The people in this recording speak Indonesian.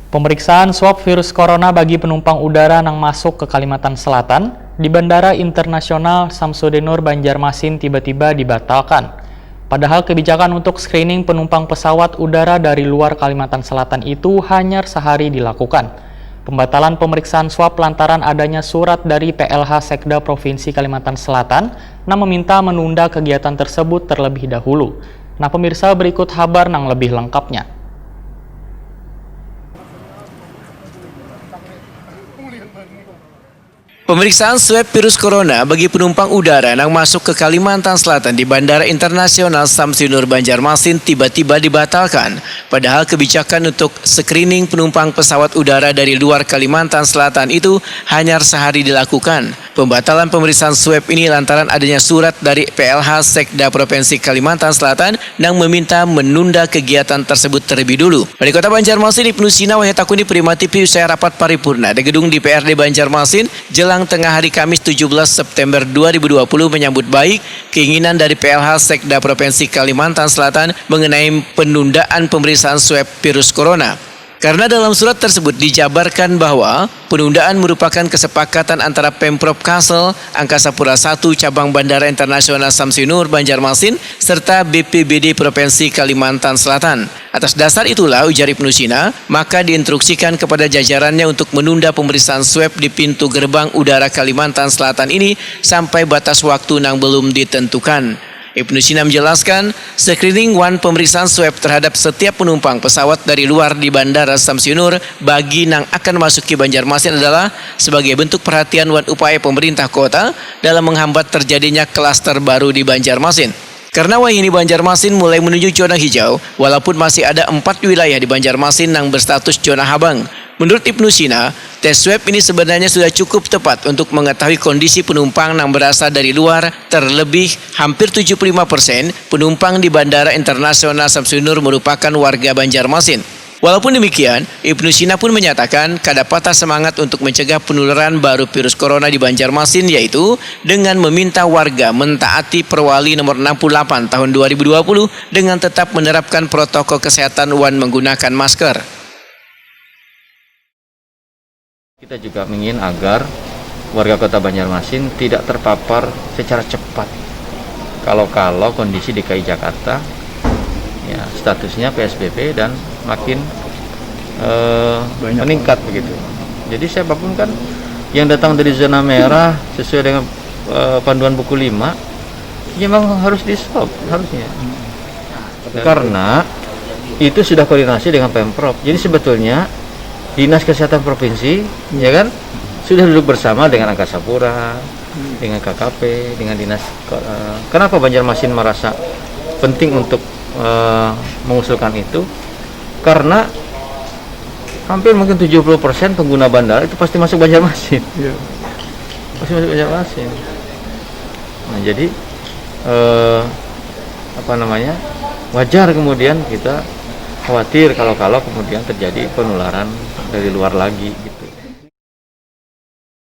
Pemeriksaan swab virus corona bagi penumpang udara yang masuk ke Kalimantan Selatan di Bandara Internasional Samsudinur Banjarmasin tiba-tiba dibatalkan. Padahal kebijakan untuk screening penumpang pesawat udara dari luar Kalimantan Selatan itu hanya sehari dilakukan. Pembatalan pemeriksaan swab lantaran adanya surat dari PLH Sekda Provinsi Kalimantan Selatan yang meminta menunda kegiatan tersebut terlebih dahulu. Nah pemirsa, berikut kabar yang lebih lengkapnya. Pemeriksaan swab virus corona bagi penumpang udara yang masuk ke Kalimantan Selatan di Bandara Internasional Samsudinur Banjarmasin tiba-tiba dibatalkan. Padahal kebijakan untuk screening penumpang pesawat udara dari luar Kalimantan Selatan itu hanya sehari dilakukan. Pembatalan pemeriksaan swab ini lantaran adanya surat dari PLH Sekda Provinsi Kalimantan Selatan yang meminta menunda kegiatan tersebut terlebih dulu. Wali Kota Banjarmasin Ibnu Sina Wahyatakuni Prima TV usai rapat paripurna di gedung DPRD Banjarmasin jelang tengah hari Kamis 17 September 2020 menyambut baik keinginan dari PLH Sekda Provinsi Kalimantan Selatan mengenai penundaan pemeriksaan swab virus corona. Karena dalam surat tersebut dijabarkan bahwa penundaan merupakan kesepakatan antara Pemprov Kalsel, Angkasa Pura I Cabang Bandara Internasional Samsudinur Banjarmasin serta BPBD Provinsi Kalimantan Selatan. Atas dasar itulah, ujar Ibnu Sina, maka diinstruksikan kepada jajarannya untuk menunda pemeriksaan swab di pintu gerbang udara Kalimantan Selatan ini sampai batas waktu yang belum ditentukan. Ibnu Sina menjelaskan, screening one pemeriksaan swab terhadap setiap penumpang pesawat dari luar di Bandara Samsudinur bagi yang akan masuki Banjarmasin adalah sebagai bentuk perhatian dan upaya pemerintah kota dalam menghambat terjadinya klaster baru di Banjarmasin. Karena wahini Banjarmasin mulai menuju zona hijau, walaupun masih ada 4 wilayah di Banjarmasin yang berstatus zona habang. Menurut Ibnu Sina, tes swab ini sebenarnya sudah cukup tepat untuk mengetahui kondisi penumpang yang berasal dari luar, terlebih hampir 75% penumpang di Bandara Internasional Samsudinur merupakan warga Banjarmasin. Walaupun demikian, Ibnu Sina pun menyatakan kada patah semangat untuk mencegah penularan baru virus corona di Banjarmasin, yaitu dengan meminta warga mentaati Perwali nomor 68 tahun 2020 dengan tetap menerapkan protokol kesehatan dan menggunakan masker. Kita juga ingin agar warga Kota Banjarmasin tidak terpapar secara cepat. Kalau kondisi DKI Jakarta ya statusnya PSBB dan makin meningkat begitu. Jadi siapapun kan yang datang dari zona merah sesuai dengan panduan buku 5 memang harus di-swab harusnya. Karena itu sudah koordinasi dengan Pemprov. Jadi sebetulnya Dinas Kesehatan Provinsi, ya kan, sudah duduk bersama dengan Angkasa Pura, dengan KKP, dengan Dinas. Kenapa Banjarmasin merasa penting untuk mengusulkan itu? Karena hampir mungkin 70% pengguna bandara itu pasti masuk Banjarmasin. Pasti masuk Banjarmasin. Nah, jadi wajar kemudian kita khawatir kalau kemudian terjadi penularan dari luar lagi.